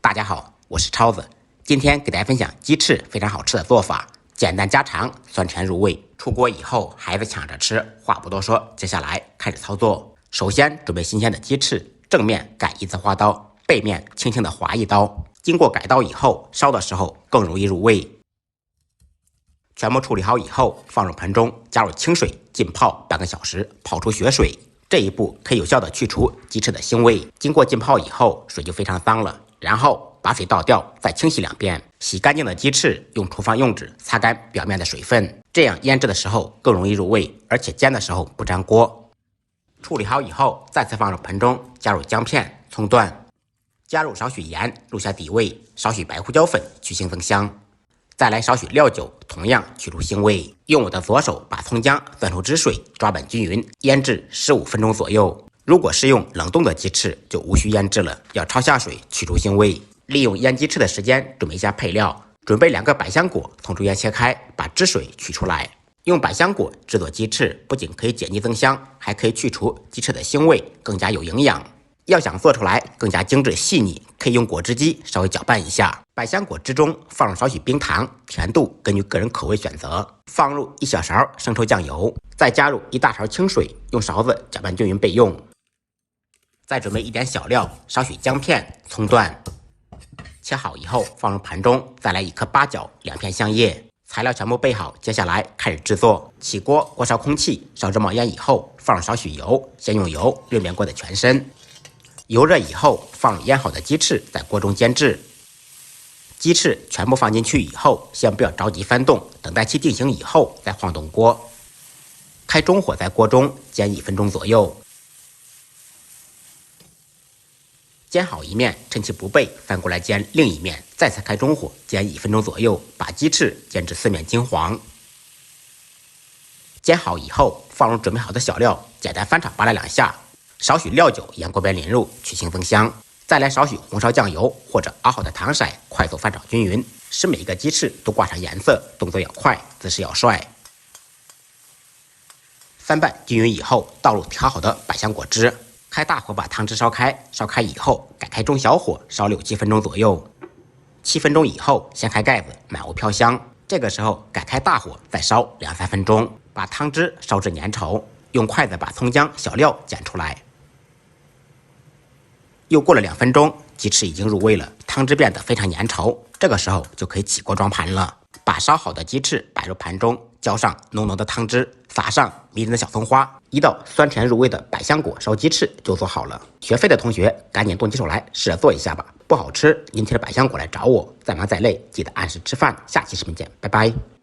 大家好，我是超子，今天给大家分享鸡翅非常好吃的做法，简单家常，酸甜入味。出锅以后，孩子抢着吃，话不多说，接下来开始操作。首先准备新鲜的鸡翅，正面改一次花刀，背面轻轻的划一刀。经过改刀以后，烧的时候更容易入味。全部处理好以后，放入盆中，加入清水浸泡半个小时，泡出血水。这一步可以有效的去除鸡翅的腥味。经过浸泡以后，水就非常脏了，然后把水倒掉，再清洗2遍。洗干净的鸡翅用厨房用纸擦干表面的水分，这样腌制的时候更容易入味，而且煎的时候不粘锅。处理好以后，再次放入盆中，加入姜片、葱段，加入少许盐入下底味，少许白胡椒粉去腥增香。再来少许料酒，同样去除腥味。用我的左手把葱姜攥出汁水，抓拌均匀，腌制15分钟左右。如果是用冷冻的鸡翅，就无需腌制了，要焯下水去除腥味。利用腌鸡翅的时间准备一下配料，准备2个百香果，从中间切开，把汁水取出来。用百香果制作鸡翅，不仅可以解腻增香，还可以去除鸡翅的腥味，更加有营养。要想做出来更加精致细腻，可以用果汁机稍微搅拌一下。百香果汁中放入少许冰糖，甜度根据个人口味选择。放入1小勺生抽酱油，再加入1大勺清水，用勺子搅拌均匀备用。再准备一点小料，少许姜片、葱段，切好以后放入盘中，再来1颗八角、2片香叶。材料全部备好，接下来开始制作。起锅，锅烧空气，烧至冒烟以后，放入少许油，先用油热遍锅的全身。油热以后，放入腌好的鸡翅，在锅中煎制。鸡翅全部放进去以后，先不要着急翻动，等待其定型以后再晃动锅。开中火在锅中煎1分钟左右。煎好一面，趁其不备，翻过来煎另一面，再次开中火煎1分钟左右，把鸡翅煎至4面金黄。煎好以后，放入准备好的小料，简单翻炒扒拉2下。少许料酒沿锅边淋入，去腥增香。再来少许红烧酱油或者熬好的糖色，快速翻炒均匀，使每一个鸡翅都挂上颜色。动作要快，姿势要帅。翻拌均匀以后，倒入调好的百香果汁，开大火把汤汁烧开。烧开以后，改开中小火烧6、7分钟左右。7分钟以后，掀开盖子，满屋飘香。这个时候改开大火再烧2、3分钟，把汤汁烧至粘稠，用筷子把葱姜小料捡出来。又过了2分钟，鸡翅已经入味了，汤汁变得非常粘稠，这个时候就可以起锅装盘了。把烧好的鸡翅摆入盘中，浇上浓浓的汤汁，撒上迷人的小葱花，一道酸甜入味的百香果烧鸡翅就做好了。学废的同学赶紧动起手来试着做一下吧，不好吃您提着百香果来找我。再忙再累，记得按时吃饭。下期视频见，拜拜。